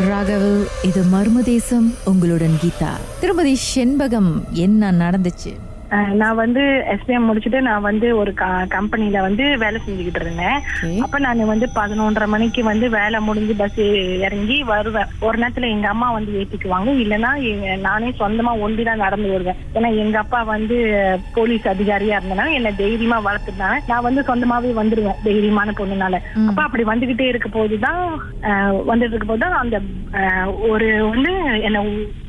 ராகவ், இது மர்மதேசம். உங்களுடன் கீதா. திருமதி செண்பகம், என்ன நடந்துச்சு? நான் வந்து எஸ்பிஎம் முடிச்சுட்டு நான் வந்து ஒரு கம்பெனில வந்து வேலை செஞ்சுக்கிட்டு இருந்தேன். அப்ப நான் வந்து 11:30 மணிக்கு வந்து வேலை முடிஞ்சு பஸ் இறங்கி வருவேன். ஒரு நேரத்துல எங்க அம்மா வந்து ஏத்திக்குவாங்க, இல்லைன்னா நானே சொந்தமா ஒண்டிதான் நடந்து வருவேன். ஏன்னா எங்க அப்பா வந்து போலீஸ் அதிகாரியா இருந்தனால என்னை தைரியமா வளர்த்துனால நான் வந்து சொந்தமாவே வந்துருவேன், தைரியமான பொண்ணுனால. அப்ப அப்படி வந்துகிட்டே இருக்க போதுதான் அந்த ஒரு வந்து என்ன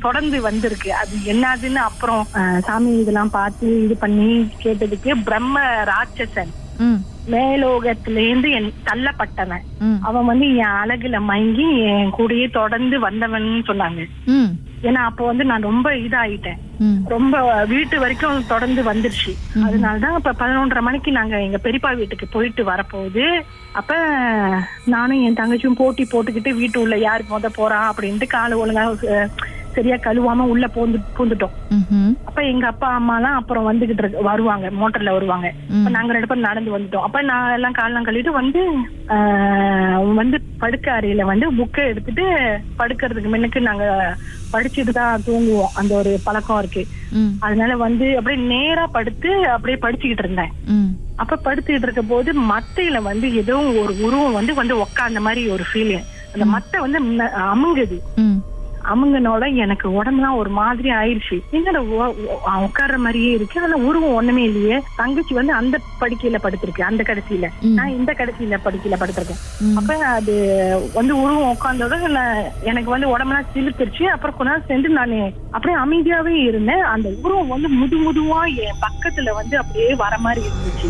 தொடர்ந்து வந்திருக்கு. அது என்னதுன்னு அப்புறம் சாமி இதெல்லாம் பார்த்து இது பண்ணி கேட்டதுக்கு பிரம்ம ராட்சசன், மேலோகத்திலேருந்து தள்ளப்பட்டவன், அவன் வந்து என் அழகுல மயங்கி என் கூடயே தொடர்ந்து வந்தவன் சொன்னாங்க. ஏன்னா அப்ப வந்து நான் ரொம்ப இதாயிட்டேன், ரொம்ப வீட்டு வரைக்கும் தொடர்ந்து வந்துருச்சு. அதனாலதான் இப்ப 11:30 மணிக்கு நாங்க எங்க பெரியப்பா வீட்டுக்கு போயிட்டு வரப்போகுது. அப்ப நானும் என் தங்கச்சியும் போட்டி போட்டுக்கிட்டு வீட்டு உள்ள யாருக்கு முத போறா அப்படின்ட்டு காலை ஒழுங்கா சரியா கழுவாம உள்ள பூந்துட்டோம். அப்ப எங்க அப்பா அம்மா எல்லாம் அப்புறம் வந்துகிட்டு வருவாங்க, மோட்டர்ல வருவாங்க. நாங்க 2 பேரும் நடந்து வந்துட்டோம். அப்ப நான் எல்லாம் காலெல்லாம் கழிட்டு வந்து படுக்க அறையில வந்து புக்கை எடுத்துட்டு படுக்கிறதுக்கு முன்னுக்கு நாங்க படிச்சுட்டுதான் தூங்குவோம், அந்த ஒரு பழக்கம் இருக்கு. அதனால வந்து அப்படியே நேரா படுத்து அப்படியே படிச்சுக்கிட்டு இருந்தேன். அப்ப படுத்துக்கிட்டு இருக்க போது மத்தையில வந்து ஏதோ ஒரு உருவம் வந்து உட்கார்ந்த மாதிரி ஒரு ஃபீலிங். அந்த மத்தை வந்து அமுங்குது. அமுங்கனோட எனக்கு உடம்புலாம் ஒரு மாதிரி ஆயிடுச்சு. என்னோட உட்கார்ற மாதிரியே இருக்கு, ஆனா உருவம் ஒண்ணுமே இல்லையே. தங்கச்சி வந்து அந்த படுக்கையில படுத்திருக்கு, அந்த கடைசியில, நான் இந்த கடைசியில படுக்கையில படுத்திருக்கேன். அப்ப அது வந்து உருவம் உட்கார்ந்தோட எனக்கு வந்து உடம்புலாம் சிலுத்துருச்சு. அப்புறம் கொஞ்ச நாள் சென்று நான் அப்படியே அமைதியாவே இருந்தேன். அந்த உருவம் வந்து முதுவா என் பக்கத்துல வந்து அப்படியே வர மாதிரி இருந்துச்சு.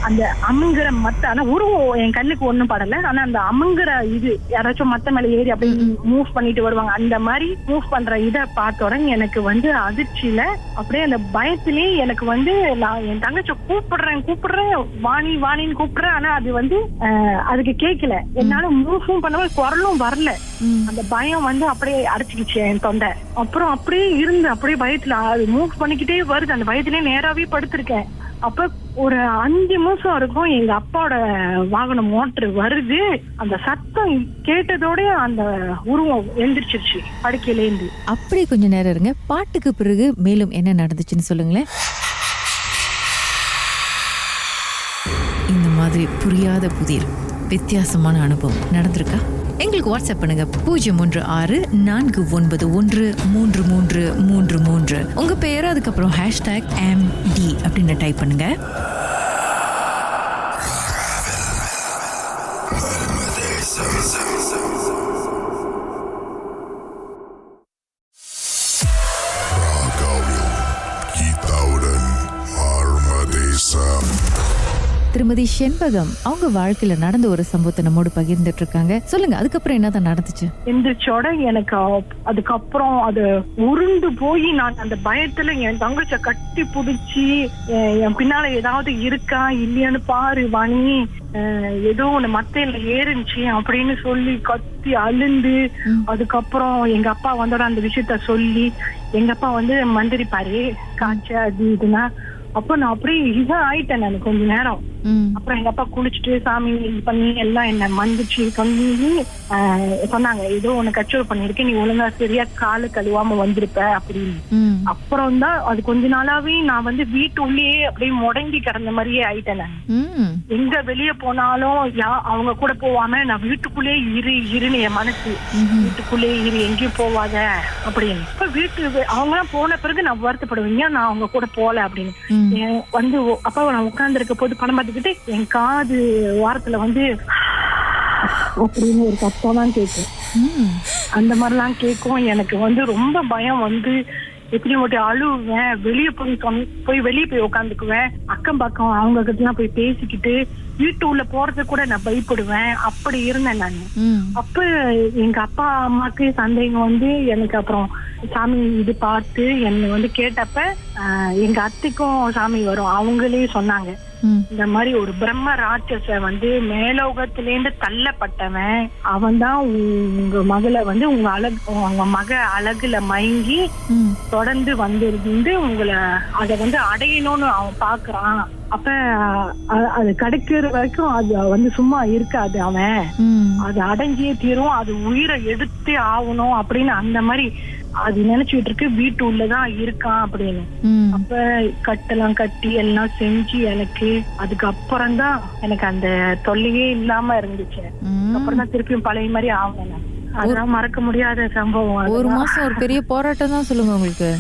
அந்த அமுங்குற மத்த, ஆனா உருவம் என் கண்ணுக்கு ஒண்ணும் படல, ஆனா அந்த அமுங்குற இது யாராச்சும் மத்த மேல ஏறி அப்படியே மூவ் பண்ணிட்டு வருவாங்க, அந்த மாதிரி மூவ் பண்ற இத பார்த்த உடனே எனக்கு வந்து அதிர்ச்சியில அப்படியே அந்த பயத்திலேயே எனக்கு வந்து நான் என் தங்கச்சி கூப்பிடுறேன் வாணின்னு கூப்பிடுறேன். ஆனா அது வந்து அதுக்கு கேட்கல, என்னால மூவும் பண்ண குரலும் வரல. அந்த பயம் வந்து அப்படியே அடைச்சிக்கிச்சு என் தொண்டை. அப்புறம் அப்படியே இருந்து அப்படியே பயத்துல அது மூவ் பண்ணிக்கிட்டே வருது. அந்த பயத்திலேயே நேராவே படுத்திருக்கேன். அப்ப ஒரு 5 நிமிஷம் இருக்கும், எங்க அப்பாவோட வாகனம் மோட்டர் வருது. அந்த சத்தம் கேட்டதோட அந்த உருவம் எந்திரிச்சிருச்சு படுக்கையிலேருந்து. அப்படியே கொஞ்ச நேரம் இருங்க, பாட்டுக்கு பிறகு மேலும் என்ன நடந்துச்சுன்னு சொல்லுங்களேன். இந்த மாதிரி புரியாத புதிர் வித்தியாசமான அனுபவம் நடந்திருக்கா? எங்களுக்கு வாட்ஸ்அப் பண்ணுங்க 036-491-3333. உங்க பேரு, அதுக்கப்புறம் #MD அப்படின்னு டைப் பண்ணுங்க. திருமதி செண்பகம் அவங்க வாழ்க்கையில நடந்த ஒரு சம்பவத்தை நம்மோடு பகிர்ந்துட்டு இருக்காங்க. சொல்லுங்க, அதுக்கப்புறம் என்னதான் நடந்துச்சு? எந்திரிச்சோட எனக்கு அதுக்கப்புறம் அது உருண்டு போய் நான் அந்த பயத்துல என் தங்கச்ச கட்டி புடிச்சு என் பின்னால ஏதாவது இருக்கா இல்லையான்னு பாரு வாணி, ஏதோ ஒண்ணு மத்தையில ஏறிச்சு அப்படின்னு சொல்லி கத்தி அழுந்து, அதுக்கப்புறம் எங்க அப்பா வந்தோட அந்த விஷயத்த சொல்லி, எங்க அப்பா வந்து மந்திரிப்பாரு காய்ச்ச அது இதுனா. அப்ப நான் அப்படியே இதான் ஆயிட்டேன் நான் கொஞ்ச நேரம். அப்புறம் எங்க அப்பா குளிச்சுட்டு சாமி பண்ணி எல்லாம் என்ன மந்திச்சு சொல்லி சொன்னாங்க, ஏதோ உன்னை கச்சோர் பண்ணிருக்கேன், நீ ஒழுங்கா சரியா காலு கழுவாம வந்திருப்ப அப்படின்னு. அப்புறம் தான் அது கொஞ்ச நாளாவே நான் வந்து வீட்டு உள்ளேயே அப்படியே முடங்கி கிடந்த மாதிரியே ஆயிட்டேன் நான். எங்க வெளியே போனாலும் அவங்க கூட போவாம நான் வீட்டுக்குள்ளேயே இருன்னு என் மனசு, வீட்டுக்குள்ளேயே இரு எங்கேயும் போவாத அப்படின்னு. இப்ப அவங்க எல்லாம் போன பிறகு நான் வருத்தப்படுவேன், ஏன் நான் அவங்க கூட போல அப்படின்னு. வந்து அப்பா நான் உட்கார்ந்து இருக்க போது படம் பார்த்துக்கிட்டு என் காது வாரத்துல வந்து அப்படின்னு ஒரு சத்தம் தான் கேட்கும். அந்த மாதிரிலாம் கேட்கும். எனக்கு வந்து ரொம்ப பயம் வந்து எப்படி மட்டும் அழுவேன், வெளியே போய் உட்காந்துக்குவேன். அக்கம் பக்கம் அவங்க கிட்ட எல்லாம் போய் பேசிக்கிட்டு வீட்டு உள்ள போறது கூட நான் பயப்படுவேன். அப்படி இருந்தேன் நான். அப்ப எங்க அப்பா அம்மாக்கு சந்தேகம் வந்து எனக்கு அப்புறம் சாமி இது பார்த்து என்னை வந்து கேட்டப்ப எங்க அத்தைக்கும் சாமி வரும். அவங்களே சொன்னாங்க இந்த மாதிரி ஒரு பிரம்ம ராட்சச வந்து மேலோகத்திலேருந்து தள்ளப்பட்டவன், அவன் தான் உங்க மகளை வந்து உங்க மக அழகுல மயங்கி தொடர்ந்து வந்து உங்களை அதை வந்து அடையணும்னு அவன் பாக்குறான். அப்ப அது கிடைக்கிற வரைக்கும் அது வந்து சும்மா இருக்காது, அவன் அது அடைஞ்சியே தீரும், அது உயிரை எடுத்தே ஆகணும் அப்படின்னு அந்த மாதிரி அது நினைச்சுட்டு இருக்கு. வீட்டு உள்ளதான் இருக்கான் அப்படின்னு. அப்ப கட்டெல்லாம் கட்டி எல்லாம் செஞ்சு எனக்கு அதுக்கப்புறம் தான் எனக்கு அந்த தொல்லையே இல்லாம இருந்துச்சு. அப்புறம் தான் திருப்பியும் பழைய மாதிரி ஆகணும். அதெல்லாம் மறக்க முடியாத சம்பவம். ஒரு மாசம் ஒரு பெரிய போராட்டம் தான் சொல்லுங்க உங்களுக்கு.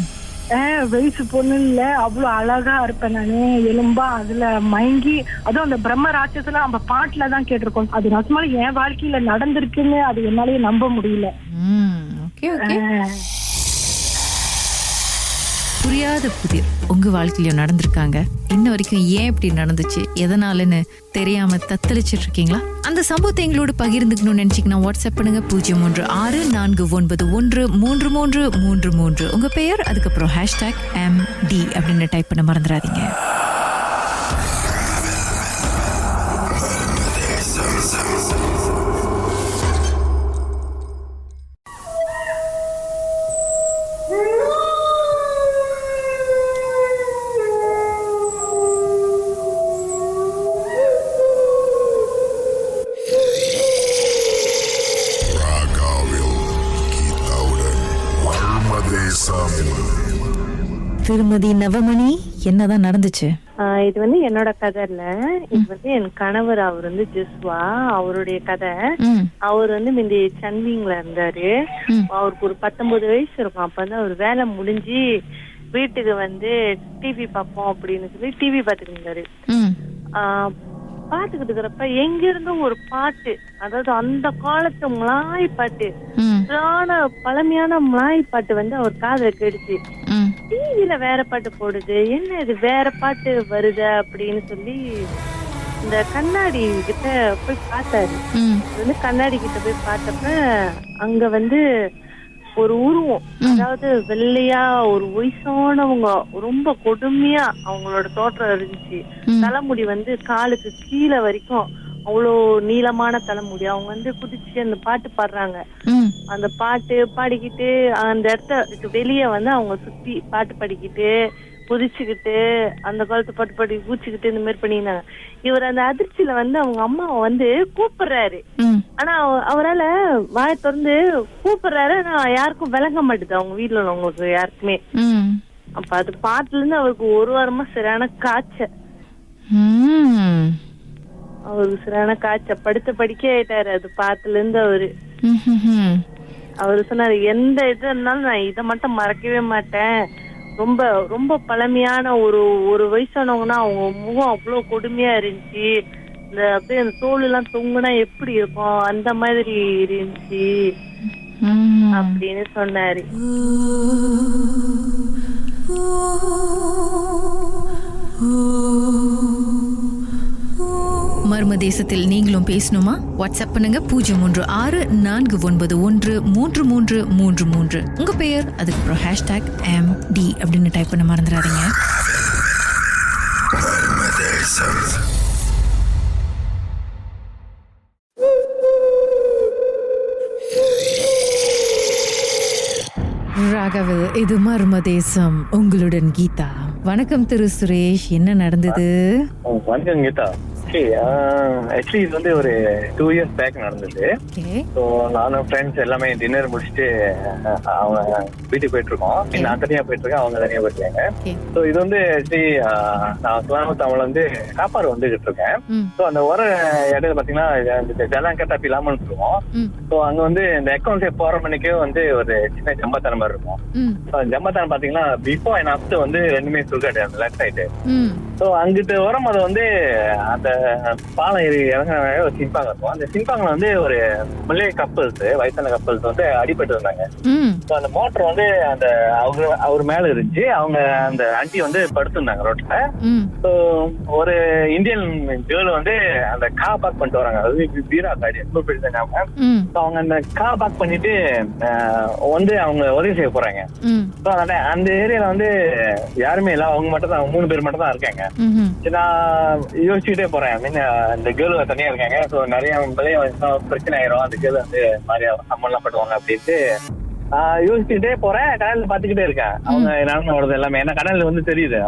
வயசு பொண்ணு இல்ல, அவ்வளவு அழகா இருப்பேன் நானு, எலும்பா அதுல மயங்கி. அதுவும் அந்த பிரம்ம ராட்சசெல்லாம் நம்ம பாட்டுல தான் கேட்டிருக்கோம். அது நிஜமால என் வாழ்க்கையில நடந்திருக்குன்னு அது என்னாலயே நம்ப முடியல. புரியாத புதிர் உங்க வாழ்க்கையில நடந்திருக்காங்க. இன்ன வரைக்கும் ஏன் இப்படி நடந்துச்சு, எதனாலன்னு தெரியாம தத்தளிச்சிட்டு இருக்கீங்களா? அந்த சம்பவத்தை எங்களோட பகிர்ந்துக்கணும்னு நினைச்சீங்கன்னா வாட்ஸ்அப் பண்ணுங்க 03644133333. உங்க பெயர், அதுக்கப்புறம் #MD அப்படின்னு டைப் பண்ண மறந்துடாதீங்க. திருமதி நவமணி, என்னதான் நடந்துச்சு? இது வந்து என்னோட கதை இல்ல, இது வந்து என் கணவர், அவர் வந்து ஜிஸ்வா, அவருடைய கதை. அவர் வந்து முந்தி சன்விங்ல இருந்தாரு. அவருக்கு ஒரு 19 வயசு இருக்கும். அப்ப வந்து அவர் வேலை முடிஞ்சு வீட்டுக்கு வந்து டிவி பார்ப்போம் அப்படின்னு சொல்லி டிவி பார்த்துட்டு இருந்தாரு. பாத்துக்கிட்டு இருக்கிறப்ப எங்க இருந்தும் ஒரு பாட்டு, அதாவது அந்த காலத்து மலாய் பாட்டு, பழமையான மலாய் பாட்டு வந்து அவர் காதுல கேடுச்சு. டிவில வேற பாட்டு போடுது, என்ன இது வேற பாட்டு வருது அப்படின்னு சொல்லி இந்த கண்ணாடி கிட்ட போய் பார்த்தாரு. வந்து கண்ணாடி கிட்ட போய் பார்த்தப்ப அங்க வந்து ஒரு உருவம், அதாவது வெள்ளையா ஒரு வயசானவங்க, ரொம்ப கொடுமையா அவங்களோட தோற்றம் இருந்துச்சு. தலைமுடி வந்து காலுக்கு கீழே வரைக்கும் அவ்வளோ நீளமான தலைமுடி. அவங்க வந்து குதிச்சு அந்த பாட்டு பாடுறாங்க. அந்த பாட்டு பாடிக்கிட்டு அந்த இடத்த வெளியே வந்து அவங்க சுத்தி பாட்டு பாடிக்கிட்டு குதிச்சுக்கிட்டு அந்த காலத்து பாட்டு பாடி பூச்சிக்கிட்டு இந்த மாதிரி பண்ணிருந்தாங்க. இவர் அந்த அதிர்ச்சியில வந்து அவங்க அம்மாவை வந்து கூப்பிடுறாரு. ஆனா அவரால வாயை திறந்து கூப்பிடுறாரு, ஆனா யாருக்கும் விளங்க மாட்டுது அவங்க வீட்டுல உள்ளவங்களுக்கு யாருக்குமே. அப்ப அது பாட்டுல இருந்து அவருக்கு ஒரு வாரமா சரியான காய்ச்சல். அவருக்கு சரியான காய்ச்சல், படுத்த படிக்க ஆயிட்டாரு. அது பாட்டுல இருந்து அவரு சொன்னாரு, எந்த இது இருந்தாலும் நான் இதை மட்டும் மறக்கவே மாட்டேன். ரொம்ப ரொம்ப பழமையான ஒரு வயசானவங்கன்னா அவங்க முகம் அவ்வளவு கொடுமையா இருந்துச்சு. இந்த அப்படியே அந்த தோல் எல்லாம் தொங்குனா எப்படி இருக்கும் அந்த மாதிரி இருந்துச்சு அப்படின்னு சொன்னாரு. மர்ம தேசத்தில் நீங்களும் பேசணுமா? வாட்ஸ்அப் பண்ணுங்க 03649133333. உங்க பெயர், அதுக்கப்புறம் #MD அப்படின்னு டைப் பண்ண மறந்துடாதீங்க. ராகவ், இது மர்ம தேசம், உங்களுடன் கீதா. வணக்கம் திரு சுரேஷ், என்ன நடந்தது? வணக்கம் கீதா. ஆக்சுவலி இது வந்து ஒரு 2 years பேக் நடந்தது. ஸோ நானும் ஃப்ரெண்ட்ஸ் எல்லாமே டின்னர் முடிச்சுட்டு அவங்க வீட்டுக்கு போயிட்டு இருக்கோம். நான் தனியா போயிட்டு இருக்கேன், அவங்க தனியா போயிருக்காங்க. ஸோ இது வந்து ஆக்சுவலி நான் கிளாமத்தவங்கள வந்து காப்பாடு வந்துகிட்டு இருக்கேன். ஸோ அந்த ஒரு இடையில பாத்தீங்கன்னா ஜலாங்கட்டா பிலாமன்னு சொல்லுவோம். ஸோ அங்க வந்து இந்த அக்கௌண்ட்ஸே போற மணிக்கே வந்து ஒரு சின்ன ஜம்பத்தனம் மாதிரி இருக்கும். ஜம்பத்தனம் பாத்தீங்கன்னா பிஃபோர் அண்ட் ஆஃப்டர் வந்து ரெண்டுமே சுல்காட்டு அந்த லெஃப்ட் சைடு. ஸோ அங்கிட்டு வரும்போது வந்து அந்த பாலம் ஏறி இறங்க ஒரு சிம்பாங்க இருக்கும். அந்த சிம்பாங்ல வந்து ஒரு மல்லே கப்பல்ஸ், வயசான கப்பல்ஸ் வந்து அடிபட்டு இருந்தாங்க. ஸோ அந்த மோட்டர் வந்து வந்து அந்த அவர் மேல இருந்துச்சு. அவங்க அந்த ஆண்டி வந்து படுத்திருந்தாங்க ரோட்ல. ஸோ ஒரு இந்தியன் கேர்ள் வந்து அந்த கார் பார்க் பண்ணிட்டு வராங்க. அது பீரா காடி ரொம்ப பிடிச்சாங்க. அவங்க அந்த கார் பார்க் பண்ணிட்டு வந்து அவங்க உதவி செய்ய போறாங்க. ஸோ அந்த ஏரியால வந்து யாருமே இல்ல, அவங்க மட்டும் தான், 3 பேர் மட்டும் தான் இருக்காங்க. நான் யோசிச்சுட்டே போறேன், மீன் இந்த கேர்ள் தனியா இருக்காங்க. ஸோ நிறைய பிரச்சனை ஆயிரும், அந்த கேர்ள் வந்து நிறைய சம்மன்லாம் பட்டுவாங்க அப்படின்ட்டு யோசிச்சுட்டே போறேன். கடல்ல பாத்துக்கிட்டே இருக்கேன் அவங்க நடந்து வருது எல்லாமே. ஏன்னா கடல்ல வந்து தெரியுது.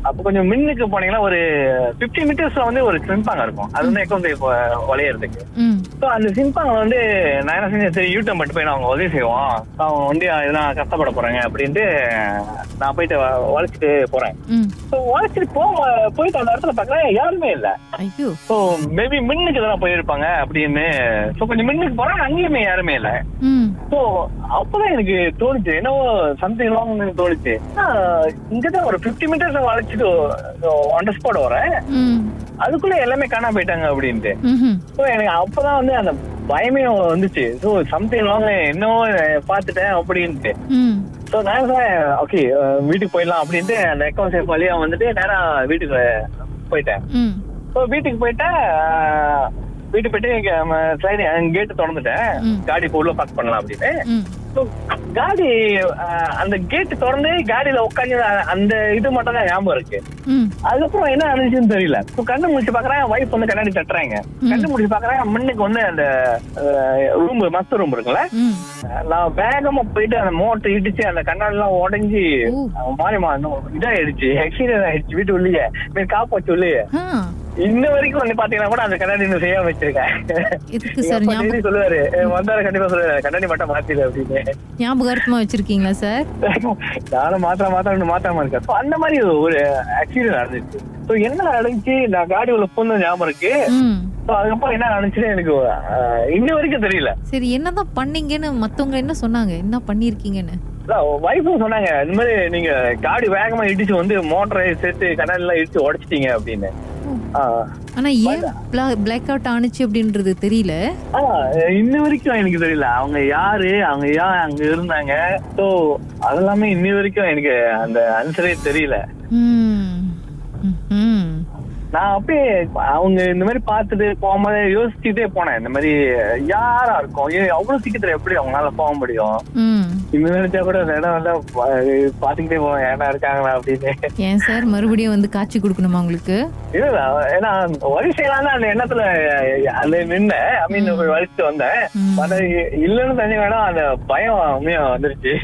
அப்ப கொஞ்சம் மின்னுக்கு போனீங்கன்னா ஒரு 50 மீட்டர்ஸ்ல வந்து ஒரு சிம்பாங்க இருக்கும். அது வந்து எக்கோ வளையறதுக்கு. ஸோ அந்த சிம்பாங்க வந்து நான் என்ன செஞ்சேன், சரி யூடியூப் மட்டும் போய் அவங்க உதவி செய்வோம், அவங்க வந்து இதெல்லாம் கஷ்டப்பட போறாங்க அப்படின்ட்டு நான் போயிட்டு வளைச்சிட்டு போறேன். ஸோ வளைச்சிட்டு போயிட்டு அந்த இடத்துல பாக்குறேன் யாருமே இல்ல. ஸோ மேபி மின்னுக்கு தான் போயிருப்பாங்க அப்படின்னு. ஸோ கொஞ்சம் மின்னுக்கு போறேன், அங்கேயுமே யாருமே இல்ல. ஸோ அப்பதான் எனக்கு தோணுச்சு, என்னவோ சம்திங் ராங்னு தோணுச்சு. இங்கதான் ஒரு 50 மீட்டர்ஸ் வளைச்சிட்டு ஆன் த ஸ்பாட் வரேன், அதுக்குள்ள எல்லாமே காணாம போயிட்டாங்க அப்படின்ட்டு. ஸோ எனக்கு அப்பதான் வந்து அந்த பயமே வந்துச்சு. ஸோ சம்திங் ராங், என்னவோ பாத்துட்டேன் அப்படின்ட்டு. ஸோ நான் ஓகே வீட்டுக்கு போயிடலாம் அப்படின்ட்டு அந்த அக்கௌண்ட் சேஃப் வழியா வந்துட்டு நேரா வீட்டுக்கு போயிட்டேன். ஸோ வீட்டுக்கு போயிட்டேன். வீட்டு போயிட்டு கேட்டு திறந்துட்டேன், காடி உள்ள பார்க் பண்ணலாம் அப்படின்னு. காடி அந்த கேட்டு திறந்து காடியில உட்காந்து அந்த இது மட்டும் தான் ஞாபகம் இருக்கு. அதுக்கப்புறம் என்ன ஆனிச்சுன்னு தெரியல. கண்ணு முடிச்சு பாக்குறேன், வைஃப் வந்து கண்ணாடி தட்டுறாங்க. கண்ணு முடிச்சு பாக்குறேன், முன்னுக்கு வந்து அந்த ரூம் மஸ்ட் ரூம் இருக்குல்ல, நான் வேகமா போயிட்டு அந்த மோட்டர் இடிச்சு அந்த கண்ணாடி எல்லாம் உடஞ்சி மாறி இதாயிடுச்சு, ஆக்சிடென்ட் ஆயிடுச்சு. வீட்டு உள்ளே காப்பாச்சு உள்ளே. இன்ன வரைக்கும் வந்து பாத்தீங்கன்னா கூட அந்த கண்ணாடி இன்னும் செய்யாம வச்சிருக்கேன். சொல்லுவாரு வந்தாரு, கண்டிப்பா சொல்லுவாரு கண்ணாடி மட்டும் மாத்திடு அப்படின்னு. ஞாபகார்த்தமா வச்சிருக்கீங்களா சார்? நானும் மாத்தாம இருக்கேன். அந்த மாதிரி ஒரு ஆக்சிடென்ட் நடந்துச்சு. என்ன நடந்துச்சு, நான் காடி உள்ள போன ஞாபகம் இருக்கு. அதுக்கப்புறம் என்ன நடந்துச்சுன்னு எனக்கு இன்ன வரைக்கும் தெரியல. சரி, என்னதான் பண்ணீங்கன்னு மத்தவங்க என்ன சொன்னாங்க, என்ன பண்ணிருக்கீங்கன்னு? வைஃபும் சொன்னாங்க, இந்த மாதிரி நீங்க காடி வேகமா இடிச்சு வந்து மோட்டரை சேர்த்து கண்ணாடி எல்லாம் இடிச்சு உடைச்சிட்டீங்க அப்படின்னு. ஆனா ஏன் பிளாக் அவுட் ஆனிச்சு அப்படின்றது தெரியல. இன்ன வரைக்கும் எனக்கு தெரியல அவங்க யாரு, அவங்க ஏன் அங்க இருந்தாங்க. சோ அதெல்லாமே இன்ன வரைக்கும் எனக்கு அந்த ஆன்சரே தெரியல. நான் அப்படியே அவங்க இந்த மாதிரி பார்த்துட்டு போகும்போது யோசிச்சுட்டே போனேன், இந்த மாதிரி யாரா இருக்கும், அவ்வளவு சீக்கிரத்துல எப்படி அவங்களால போக முடியும். இந்த நினைச்சா கூட அந்த இடம் வந்து பாத்துக்கிட்டே போவேன், ஏன்னா இருக்காங்களா அப்படின்னு. ஏன் சார் மறுபடியும் வந்து காட்சி கொடுக்கணுமா உங்களுக்கு? இல்ல, ஏன்னா வரிசையிலான அந்த எண்ணத்துல அந்த நின்ன மீன் வலிச்சுட்டு வந்தேன். இல்லன்னு தனி வேணாம், அந்த பயம் வந்துருச்சு.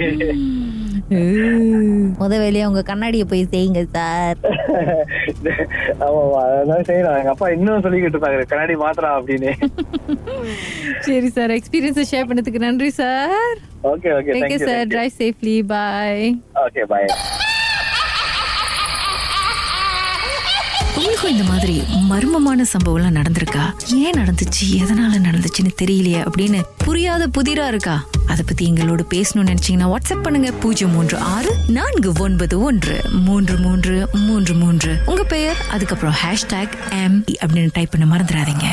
வேலையா உங்க கண்ணாடியை போய் செய்யுங்க சார். அதான் செய்யணும். எங்க அப்பா இன்னும் சொல்லிக்கிட்டு இருப்பாங்க கண்ணாடி மாத்திரம் அப்படின்னு. சரி சார், எக்ஸ்பீரியன்ஸ் ஷேர் பண்ணதுக்கு நன்றி sir. Okay okay, thank you sir. Drive safely. Bye. Okay, bye. உங்களுக்கும் இந்த மாதிரி மர்மமான சம்பவம்லாம் நடந்திருக்கா? ஏன் நடந்துச்சு, எதனால நடந்துச்சுன்னு தெரியலையே அப்படின்னு புரியாத புதிரா இருக்கா? அதை பத்தி எங்களோட பேசணும்னு நினைச்சீங்கன்னா வாட்ஸ்அப் பண்ணுங்க 036-491-3333. உங்க பெயர், அதுக்கப்புறம் #M அப்படின்னு டைப் பண்ண மறந்துடாதீங்க.